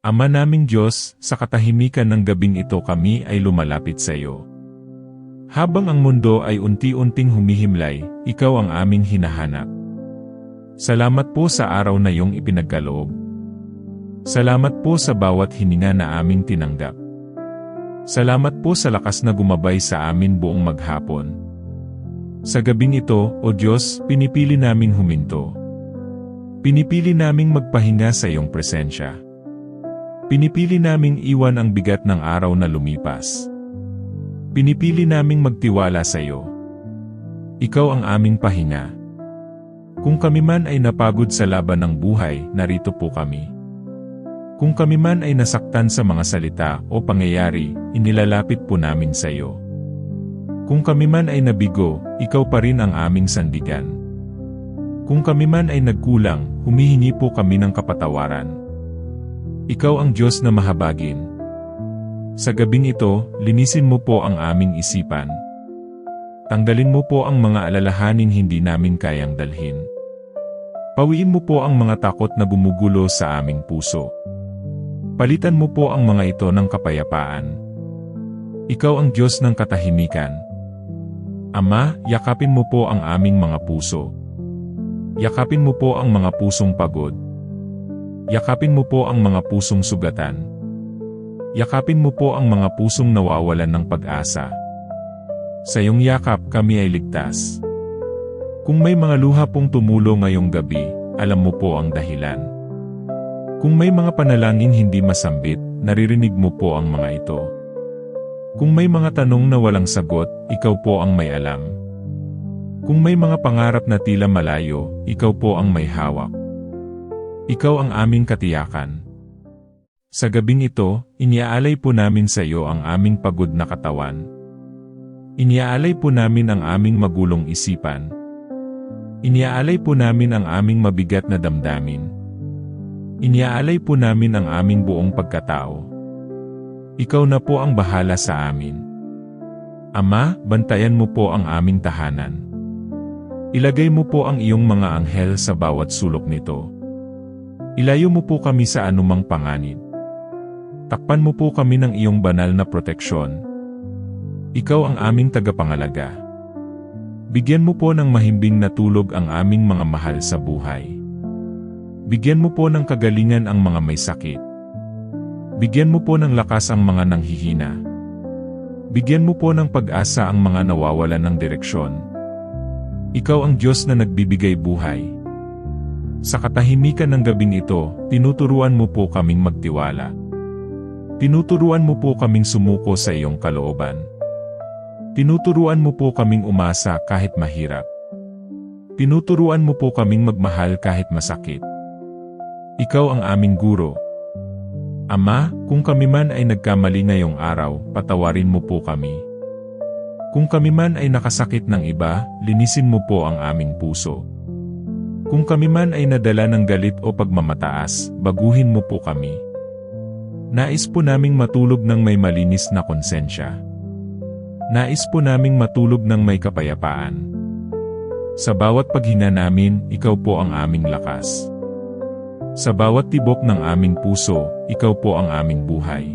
Ama naming Diyos, sa katahimikan ng gabing ito kami ay lumalapit sa iyo. Habang ang mundo ay unti-unting humihimlay, ikaw ang aming hinahanap. Salamat po sa araw na iyong ipinagkaloob. Salamat po sa bawat hininga na aming tinanggap. Salamat po sa lakas na gumabay sa amin buong maghapon. Sa gabing ito, O Diyos, pinipili naming huminto. Pinipili naming magpahinga sa iyong presensya. Pinipili naming iwan ang bigat ng araw na lumipas. Pinipili naming magtiwala sa iyo. Ikaw ang aming pahinga. Kung kami man ay napagod sa laban ng buhay, narito po kami. Kung kami man ay nasaktan sa mga salita o pangyayari, inilalapit po namin sa iyo. Kung kami man ay nabigo, ikaw pa rin ang aming sandigan. Kung kami man ay nagkulang, humihingi po kami ng kapatawaran. Ikaw ang Diyos na mahabagin. Sa gabing ito, linisin mo po ang aming isipan. Tanggalin mo po ang mga alalahaning hindi namin kayang dalhin. Pawiin mo po ang mga takot na gumugulo sa aming puso. Palitan mo po ang mga ito ng kapayapaan. Ikaw ang Diyos ng katahimikan. Ama, yakapin mo po ang aming mga puso. Yakapin mo po ang mga pusong pagod. Yakapin mo po ang mga pusong sugatan. Yakapin mo po ang mga pusong nawawalan ng pag-asa. Sa iyong yakap kami ay ligtas. Kung may mga luha pong tumulo ngayong gabi, alam mo po ang dahilan. Kung may mga panalangin hindi masambit, naririnig mo po ang mga ito. Kung may mga tanong na walang sagot, ikaw po ang may alam. Kung may mga pangarap na tila malayo, ikaw po ang may hawak. Ikaw ang aming katiyakan. Sa gabing ito, iniaalay po namin sa iyo ang aming pagod na katawan. Iniaalay po namin ang aming magulong isipan. Iniaalay po namin ang aming mabigat na damdamin. Iniaalay po namin ang aming buong pagkatao. Ikaw na po ang bahala sa amin. Ama, bantayan mo po ang aming tahanan. Ilagay mo po ang iyong mga anghel sa bawat sulok nito. Ilayo mo po kami sa anumang panganib. Takpan mo po kami ng iyong banal na proteksyon. Ikaw ang aming tagapangalaga. Bigyan mo po ng mahimbing na tulog ang aming mga mahal sa buhay. Bigyan mo po ng kagalingan ang mga may sakit. Bigyan mo po ng lakas ang mga nanghihina. Bigyan mo po ng pag-asa ang mga nawawalan ng direksyon. Ikaw ang Diyos na nagbibigay buhay. Sa katahimikan ng gabing ito, tinuturuan mo po kaming magtiwala. Tinuturuan mo po kaming sumuko sa iyong kalooban. Tinuturuan mo po kaming umasa kahit mahirap. Tinuturuan mo po kaming magmahal kahit masakit. Ikaw ang aming guro. Ama, kung kami man ay nagkamali ngayong araw, patawarin mo po kami. Kung kami man ay nakasakit ng iba, linisin mo po ang aming puso. Kung kami man ay nadala ng galit o pagmamataas, baguhin mo po kami. Nais po naming matulog ng may malinis na konsensya. Nais po naming matulog ng may kapayapaan. Sa bawat paghina namin, ikaw po ang aming lakas. Sa bawat tibok ng aming puso, ikaw po ang aming buhay.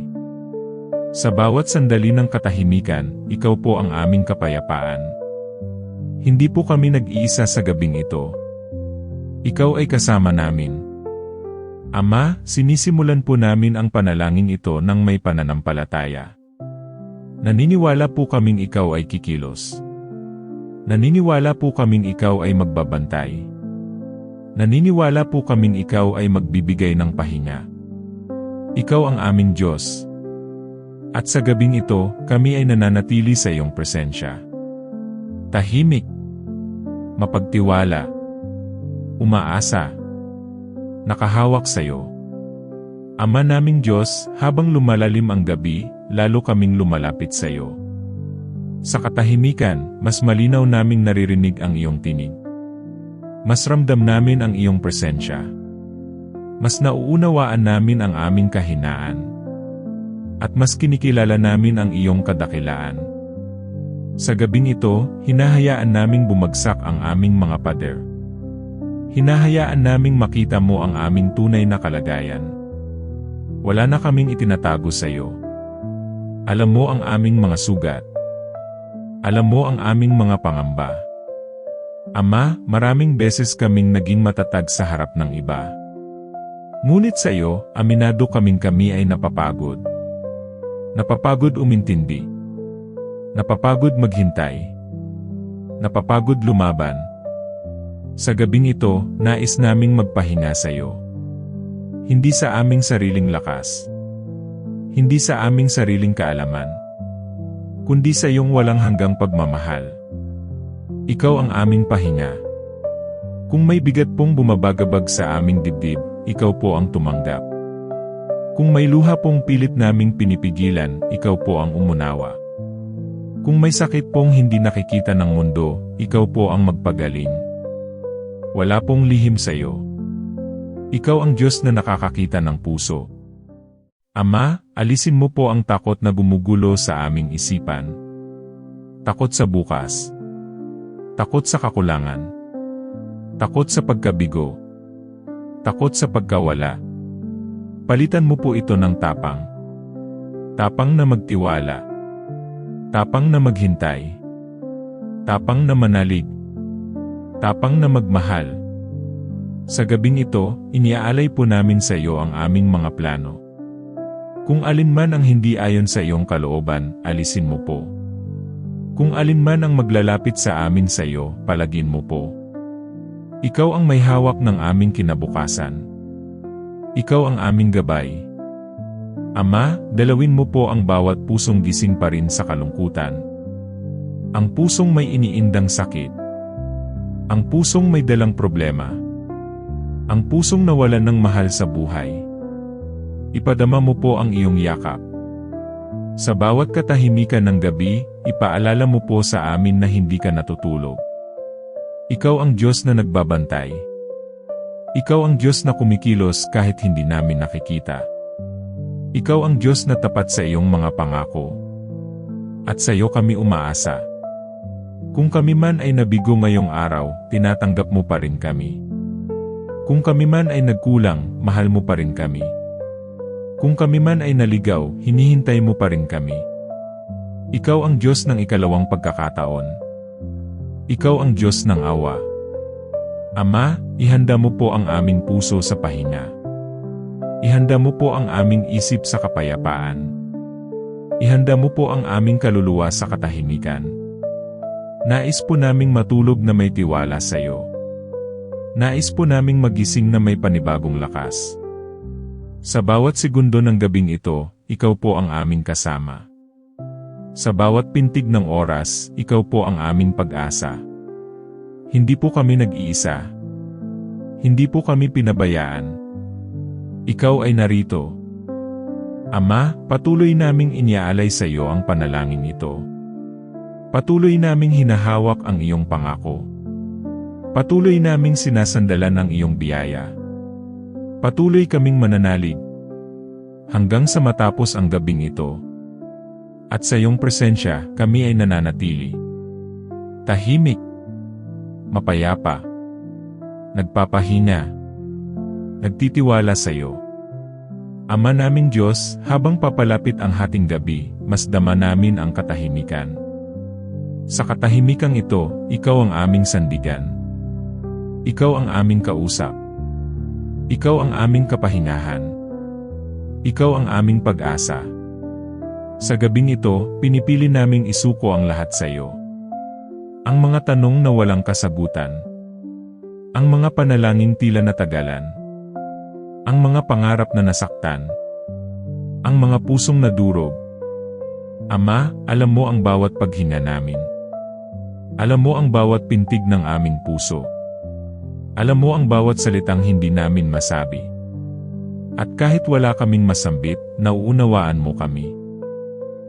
Sa bawat sandali ng katahimikan, ikaw po ang aming kapayapaan. Hindi po kami nag-iisa sa gabing ito. Ikaw ay kasama namin. Ama, sinisimulan po namin ang panalangin ito ng may pananampalataya. Naniniwala po kaming ikaw ay kikilos. Naniniwala po kaming ikaw ay magbabantay. Naniniwala po kaming ikaw ay magbibigay ng pahinga. Ikaw ang aming Diyos. At sa gabing ito, kami ay nananatili sa iyong presensya. Tahimik, mapagtiwala, umaasa, nakahawak sa iyo. Ama naming Diyos, habang lumalalim ang gabi, lalo kaming lumalapit sa iyo. Sa katahimikan, mas malinaw naming naririnig ang iyong tinig. Mas ramdam namin ang iyong presensya. Mas nauunawaan namin ang aming kahinaan. At mas kinikilala namin ang iyong kadakilaan. Sa gabing ito, hinahayaan naming bumagsak ang aming mga pader. Hinahayaan naming makita mo ang aming tunay na kalagayan. Wala na kaming itinatago sa iyo. Alam mo ang aming mga sugat. Alam mo ang aming mga pangamba. Ama, maraming beses kaming naging matatag sa harap ng iba. Ngunit sa iyo, aminado kami ay napapagod. Napapagod umintindi. Napapagod maghintay. Napapagod lumaban. Sa gabing ito, nais naming magpahinga sa iyo. Hindi sa aming sariling lakas. Hindi sa aming sariling kaalaman. Kundi sa iyong walang hanggang pagmamahal. Ikaw ang aming pahinga. Kung may bigat pong bumabagabag sa aming dibdib, ikaw po ang tumanggap. Kung may luha pong pilit naming pinipigilan, ikaw po ang umunawa. Kung may sakit pong hindi nakikita ng mundo, ikaw po ang magpagaling. Wala pong lihim sa iyo. Ikaw ang Diyos na nakakakita ng puso. Ama, alisin mo po ang takot na gumugulo sa aming isipan. Takot sa bukas. Takot sa kakulangan. Takot sa pagkabigo. Takot sa pagkawala. Palitan mo po ito ng tapang. Tapang na magtiwala. Tapang na maghintay. Tapang na manalig. Tapang na magmahal. Sa gabing ito, iniaalay po namin sa iyo ang aming mga plano. Kung alin man ang hindi ayon sa iyong kalooban, alisin mo po. Kung alin man ang maglalapit sa amin sa iyo, palagin mo po. Ikaw ang may hawak ng aming kinabukasan. Ikaw ang aming gabay. Ama, dalawin mo po ang bawat pusong gising pa rin sa kalungkutan. Ang pusong may iniindang sakit. Ang pusong may dalang problema. Ang pusong nawalan ng mahal sa buhay. Ipadama mo po ang iyong yakap. Sa bawat katahimikan ng gabi, ipaalala mo po sa amin na hindi ka natutulog. Ikaw ang Diyos na nagbabantay. Ikaw ang Diyos na kumikilos kahit hindi namin nakikita. Ikaw ang Diyos na tapat sa iyong mga pangako. At sa iyo kami umaasa. Kung kami man ay nabigo ngayong araw, tinatanggap mo pa rin kami. Kung kami man ay nagkulang, mahal mo pa rin kami. Kung kami man ay naligaw, hinihintay mo pa rin kami. Ikaw ang Diyos ng ikalawang pagkakataon. Ikaw ang Diyos ng awa. Ama, ihanda mo po ang aming puso sa pahinga. Ihanda mo po ang aming isip sa kapayapaan. Ihanda mo po ang aming kaluluwa sa katahimikan. Nais po naming matulog na may tiwala sa iyo. Nais po naming magising na may panibagong lakas. Sa bawat segundo ng gabing ito, ikaw po ang aming kasama. Sa bawat pintig ng oras, ikaw po ang aming pag-asa. Hindi po kami nag-iisa. Hindi po kami pinabayaan. Ikaw ay narito. Ama, patuloy naming iniaalay sa iyo ang panalangin ito. Patuloy naming hinahawak ang iyong pangako. Patuloy naming sinasandalan ang iyong biyaya. Patuloy kaming mananalig. Hanggang sa matapos ang gabing ito. At sa iyong presensya, kami ay nananatili. Tahimik. Mapayapa. Nagpapahinga. Nagtitiwala sa iyo. Ama naming Diyos, habang papalapit ang hating gabi, mas dama namin ang katahimikan. Sa katahimikang ito, ikaw ang aming sandigan. Ikaw ang aming kausap. Ikaw ang aming kapahingahan. Ikaw ang aming pag-asa. Sa gabing ito, pinipili naming isuko ang lahat sa iyo. Ang mga tanong na walang kasagutan. Ang mga panalangin tila natagalan. Ang mga pangarap na nasaktan. Ang mga pusong nadurog. Ama, alam mo ang bawat paghinga namin. Alam mo ang bawat pintig ng aming puso. Alam mo ang bawat salitang hindi namin masabi. At kahit wala kaming masambit, nauunawaan mo kami.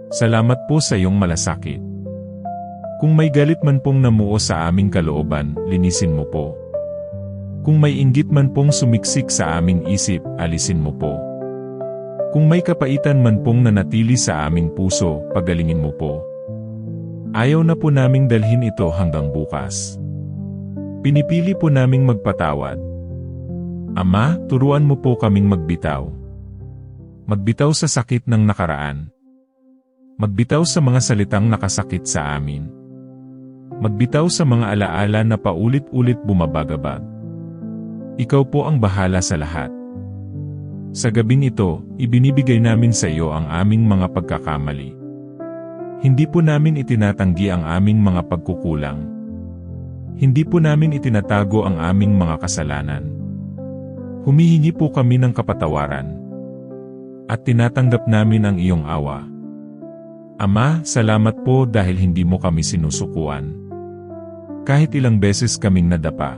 Salamat po sa iyong malasakit. Kung may galit man pong namuo sa aming kalooban, linisin mo po. Kung may inggit man pong sumiksik sa aming isip, alisin mo po. Kung may kapaitan man pong nanatili sa aming puso, pagalingin mo po. Ayaw na po naming dalhin ito hanggang bukas. Pinipili po naming magpatawad. Ama, turuan mo po kaming magbitaw. Magbitaw sa sakit ng nakaraan. Magbitaw sa mga salitang nakasakit sa amin. Magbitaw sa mga alaala na paulit-ulit bumabagabag. Ikaw po ang bahala sa lahat. Sa gabing ito, ibinibigay namin sa iyo ang aming mga pagkakamali. Hindi po namin itinatanggi ang aming mga pagkukulang. Hindi po namin itinatago ang aming mga kasalanan. Humihingi po kami ng kapatawaran. At tinatanggap namin ang iyong awa. Ama, salamat po dahil hindi mo kami sinusukuan. Kahit ilang beses kaming nadapa.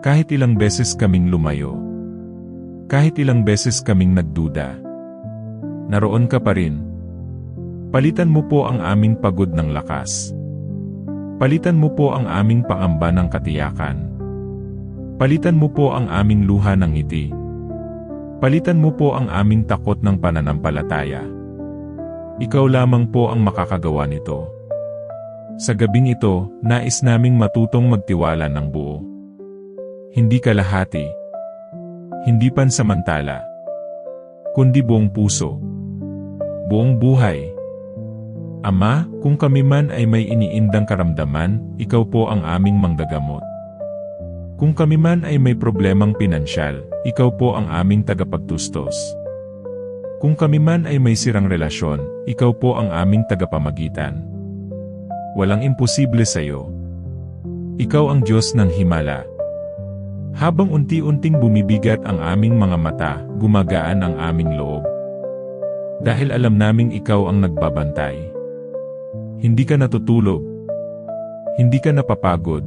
Kahit ilang beses kaming lumayo. Kahit ilang beses kaming nagduda. Naroon ka pa rin. Palitan mo po ang aming pagod ng lakas. Palitan mo po ang aming pangamba ng katiyakan. Palitan mo po ang aming luha ng ngiti. Palitan mo po ang aming takot ng pananampalataya. Ikaw lamang po ang makakagawa nito. Sa gabing ito, nais naming matutong magtiwala ng buo. Hindi kalahati. Hindi pansamantala. Kundi buong puso. Buong buhay. Ama, kung kami man ay may iniindang karamdaman, ikaw po ang aming manggagamot. Kung kami man ay may problemang pinansyal, ikaw po ang aming tagapagtustos. Kung kami man ay may sirang relasyon, ikaw po ang aming tagapamagitan. Walang imposible sa iyo. Ikaw ang Diyos ng himala. Habang unti-unting bumibigat ang aming mga mata, gumagaan ang aming loob. Dahil alam naming ikaw ang nagbabantay. Hindi ka natutulog. Hindi ka napapagod.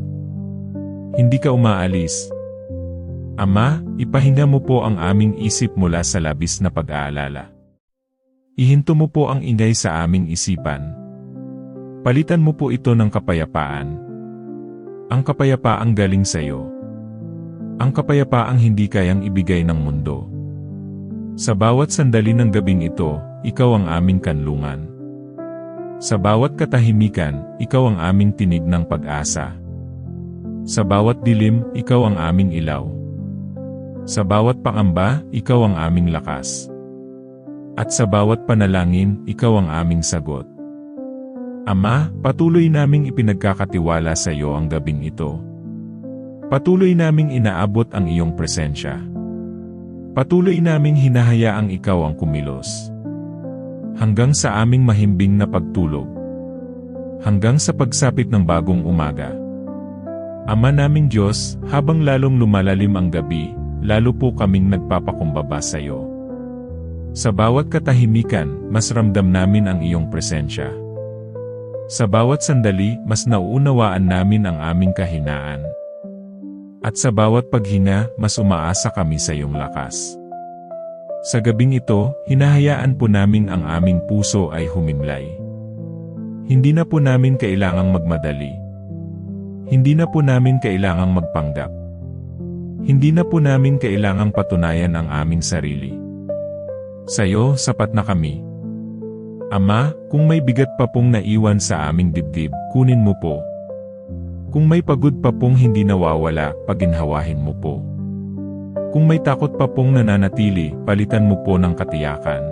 Hindi ka umaalis. Ama, ipahinga mo po ang aming isip mula sa labis na pag-aalala. Ihinto mo po ang ingay sa aming isipan. Palitan mo po ito ng kapayapaan. Ang kapayapaang galing sa iyo. Ang kapayapaang hindi kayang ibigay ng mundo. Sa bawat sandali ng gabing ito, ikaw ang aming kanlungan. Sa bawat katahimikan, ikaw ang aming tinig ng pag-asa. Sa bawat dilim, ikaw ang aming ilaw. Sa bawat pangamba, ikaw ang aming lakas. At sa bawat panalangin, ikaw ang aming sagot. Ama, patuloy naming ipinagkakatiwala sa iyo ang gabing ito. Patuloy naming inaabot ang iyong presensya. Patuloy naming hinahayaang ikaw ang kumilos. Hanggang sa aming mahimbing na pagtulog. Hanggang sa pagsapit ng bagong umaga. Ama naming Diyos, habang lalong lumalalim ang gabi, lalo po kaming nagpapakumbaba sa iyo. Sa bawat katahimikan, mas ramdam namin ang iyong presensya. Sa bawat sandali, mas nauunawaan namin ang aming kahinaan. At sa bawat paghinga, mas umaasa kami sa iyong lakas. Sa gabing ito, hinahayaan po namin ang aming puso ay humimlay. Hindi na po namin kailangang magmadali. Hindi na po namin kailangang magpanggap. Hindi na po namin kailangang patunayan ang aming sarili. Sa iyo, sapat na kami. Ama, kung may bigat pa pong naiwan sa aming dibdib, kunin mo po. Kung may pagod pa pong hindi nawawala, paginhawahin mo po. Kung may takot pa pong nananatili, palitan mo po ng katiyakan.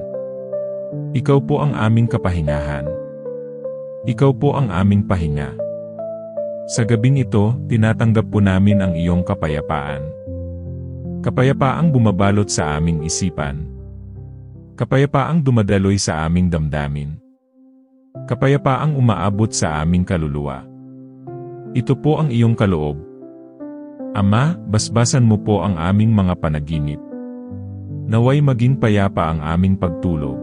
Ikaw po ang aming kapahingahan. Ikaw po ang aming pahinga. Sa gabing ito, tinatanggap po namin ang iyong kapayapaan. Kapayapaang bumabalot sa aming isipan. Kapayapaang dumadaloy sa aming damdamin. Kapayapaang umaabot sa aming kaluluwa. Ito po ang iyong kaloob. Ama, basbasan mo po ang aming mga panaginip. Naway maging payapa ang aming pagtulog.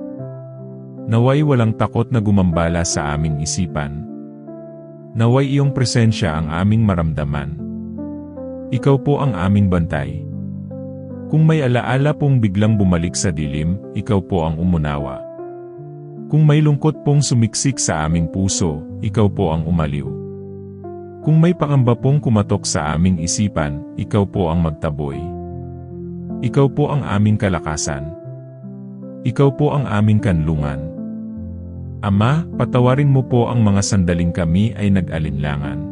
Naway walang takot na gumambala sa aming isipan. Naway iyong presensya ang aming maramdaman. Ikaw po ang aming bantay. Kung may alaala pong biglang bumalik sa dilim, ikaw po ang umunawa. Kung may lungkot pong sumiksik sa aming puso, ikaw po ang umaliw. Kung may pangamba pong kumatok sa aming isipan, ikaw po ang magtaboy. Ikaw po ang aming kalakasan. Ikaw po ang aming kanlungan. Ama, patawarin mo po ang mga sandaling kami ay nag-alinlangan.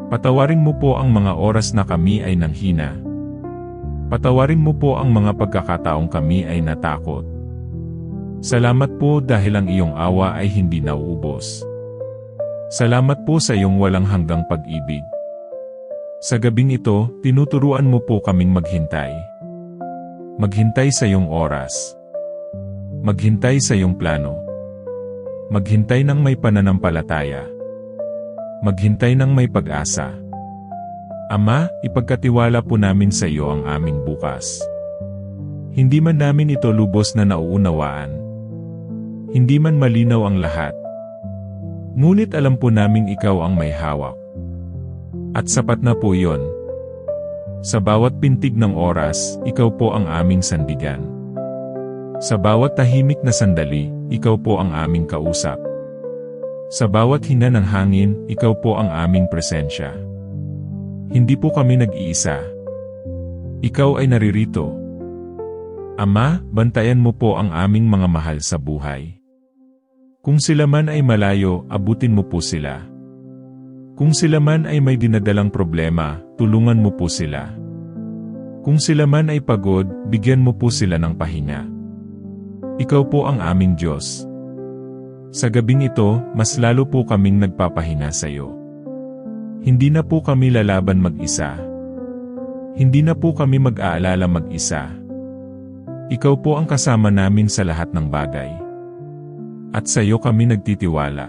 Patawarin mo po ang mga oras na kami ay nanghina. Patawarin mo po ang mga pagkakataong kami ay natakot. Salamat po dahil ang iyong awa ay hindi nauubos. Salamat po sa iyong walang hanggang pag-ibig. Sa gabing ito, tinuturuan mo po kaming maghintay. Maghintay sa iyong oras. Maghintay sa iyong plano. Maghintay ng may pananampalataya. Maghintay ng may pag-asa. Ama, ipagkatiwala po namin sa iyo ang aming bukas. Hindi man namin ito lubos na nauunawaan. Hindi man malinaw ang lahat. Ngunit alam po naming ikaw ang may hawak. At sapat na po iyon. Sa bawat pintig ng oras, ikaw po ang aming sandigan. Sa bawat tahimik na sandali, ikaw po ang aming kausap. Sa bawat hina ng hangin, ikaw po ang aming presensya. Hindi po kami nag-iisa. Ikaw ay naririto. Ama, bantayan mo po ang aming mga mahal sa buhay. Kung sila man ay malayo, abutin mo po sila. Kung sila man ay may dinadalang problema, tulungan mo po sila. Kung sila man ay pagod, bigyan mo po sila ng pahinga. Ikaw po ang aming Diyos. Sa gabing ito, mas lalo po kaming nagpapahinga sa iyo. Hindi na po kami lalaban mag-isa. Hindi na po kami mag-aalala mag-isa. Ikaw po ang kasama namin sa lahat ng bagay. At sa iyo kami nagtitiwala.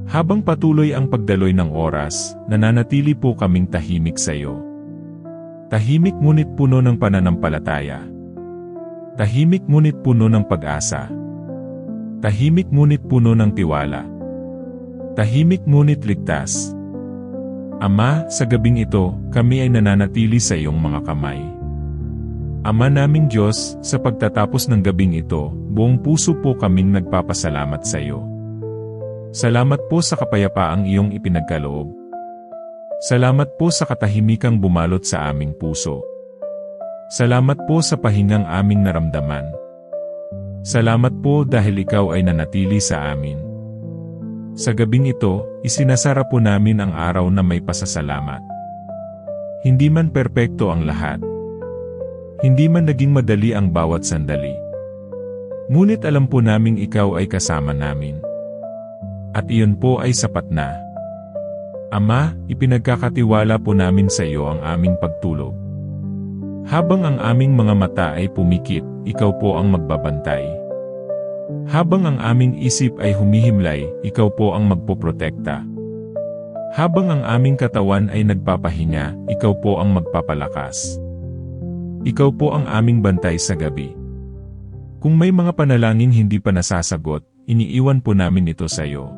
Habang patuloy ang pagdaloy ng oras, nananatili po kaming tahimik sa iyo. Tahimik ngunit puno ng pananampalataya. Tahimik ngunit puno ng pag-asa. Tahimik ngunit puno ng tiwala. Tahimik ngunit ligtas. Ama, sa gabing ito, kami ay nananatili sa iyong mga kamay. Ama naming Diyos, sa pagtatapos ng gabing ito, buong puso po kaming nagpapasalamat sa iyo. Salamat po sa kapayapaang iyong ipinagkaloob. Salamat po sa katahimikang bumalot sa aming puso. Salamat po sa pahingang aming naramdaman. Salamat po dahil ikaw ay nanatili sa amin. Sa gabing ito, isinasara po namin ang araw na may pasasalamat. Hindi man perpekto ang lahat. Hindi man naging madali ang bawat sandali. Ngunit alam po naming ikaw ay kasama namin. At iyon po ay sapat na. Ama, ipinagkakatiwala po namin sa iyo ang aming pagtulog. Habang ang aming mga mata ay pumikit, ikaw po ang magbabantay. Habang ang aming isip ay humihimlay, ikaw po ang magpoprotekta. Habang ang aming katawan ay nagpapahinga, ikaw po ang magpapalakas. Ikaw po ang aming bantay sa gabi. Kung may mga panalangin hindi pa nasasagot, iniiwan po namin ito sa iyo.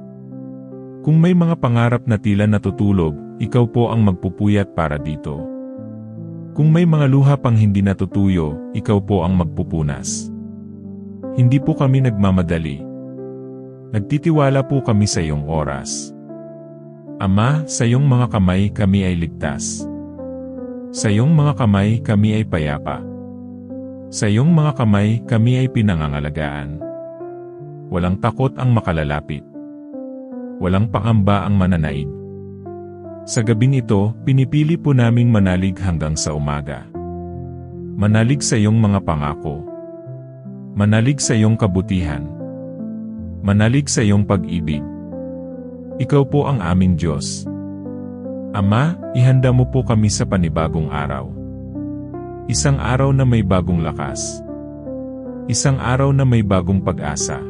Kung may mga pangarap na tila natutulog, ikaw po ang magpupuyat para dito. Kung may mga luha pang hindi natutuyo, ikaw po ang magpupunas. Hindi po kami nagmamadali. Nagtitiwala po kami sa iyong oras. Ama, sa iyong mga kamay kami ay ligtas. Sa iyong mga kamay kami ay payapa. Sa iyong mga kamay kami ay pinangangalagaan. Walang takot ang makalalapit. Walang pangamba ang mananaig. Sa gabing ito, pinipili po naming manalig hanggang sa umaga. Manalig sa iyong mga pangako. Manalig sa iyong kabutihan. Manalig sa iyong pag-ibig. Ikaw po ang aming Diyos. Ama, ihanda mo po kami sa panibagong araw. Isang araw na may bagong lakas. Isang araw na may bagong pag-asa.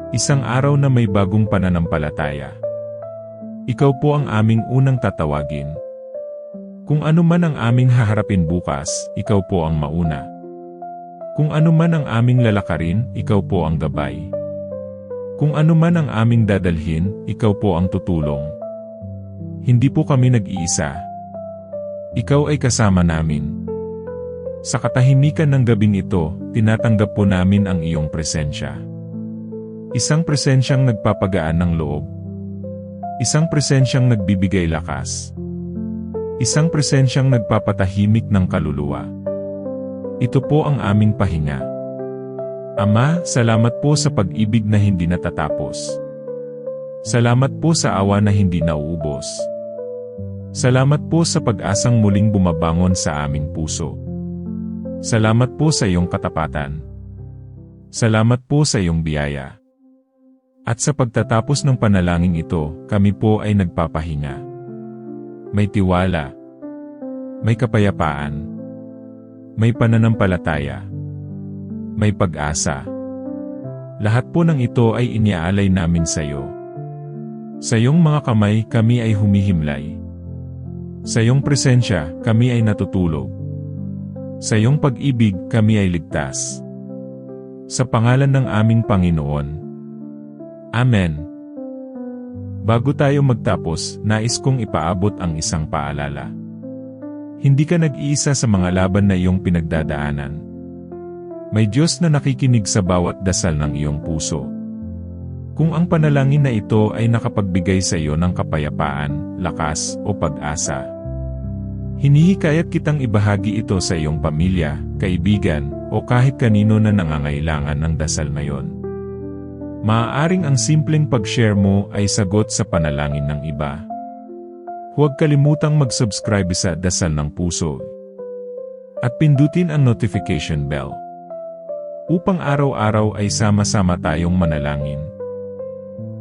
Isang araw na may bagong pananampalataya. Ikaw po ang aming unang tatawagin. Kung ano man ang aming haharapin bukas, ikaw po ang mauna. Kung ano man ang aming lalakarin, ikaw po ang gabay. Kung ano man ang aming dadalhin, ikaw po ang tutulong. Hindi po kami nag-iisa. Ikaw ay kasama namin. Sa katahimikan ng gabing ito, tinatanggap po namin ang iyong presensya. Isang presensyang nagpapagaan ng loob. Isang presensyang nagbibigay lakas. Isang presensyang nagpapatahimik ng kaluluwa. Ito po ang aming pahinga. Ama, salamat po sa pag-ibig na hindi natatapos. Salamat po sa awa na hindi nauubos. Salamat po sa pag-asang muling bumabangon sa aming puso. Salamat po sa iyong katapatan. Salamat po sa iyong biyaya. At sa pagtatapos ng panalangin ito, kami po ay nagpapahinga. May tiwala. May kapayapaan. May pananampalataya. May pag-asa. Lahat po ng ito ay iniaalay namin sa iyo. Sa iyong mga kamay kami ay humihimlay. Sa iyong presensya kami ay natutulog. Sa iyong pag-ibig kami ay ligtas. Sa pangalan ng aming Panginoon. Amen. Bago tayo magtapos, nais kong ipaabot ang isang paalala. Hindi ka nag-iisa sa mga laban na iyong pinagdadaanan. May Diyos na nakikinig sa bawat dasal ng iyong puso. Kung ang panalangin na ito ay nakapagbigay sa iyo ng kapayapaan, lakas, o pag-asa, hinihikayat kitang ibahagi ito sa iyong pamilya, kaibigan, o kahit kanino na nangangailangan ng dasal ngayon. Maaaring ang simpleng pag-share mo ay sagot sa panalangin ng iba. Huwag kalimutang mag-subscribe sa Dasal ng Puso at pindutin ang notification bell upang araw-araw ay sama-sama tayong manalangin,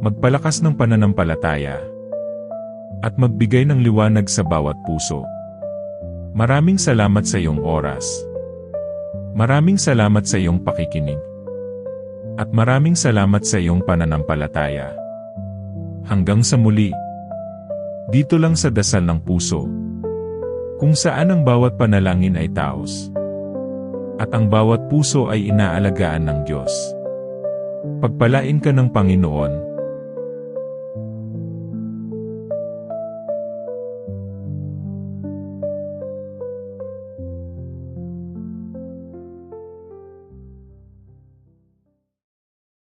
magpalakas ng pananampalataya, at magbigay ng liwanag sa bawat puso. Maraming salamat sa iyong oras. Maraming salamat sa iyong pakikinig. At maraming salamat sa iyong pananampalataya. Hanggang sa muli. Dito lang sa Dasal ng Puso, kung saan ang bawat panalangin ay taos. At ang bawat puso ay inaalagaan ng Diyos. Pagpalain ka ng Panginoon.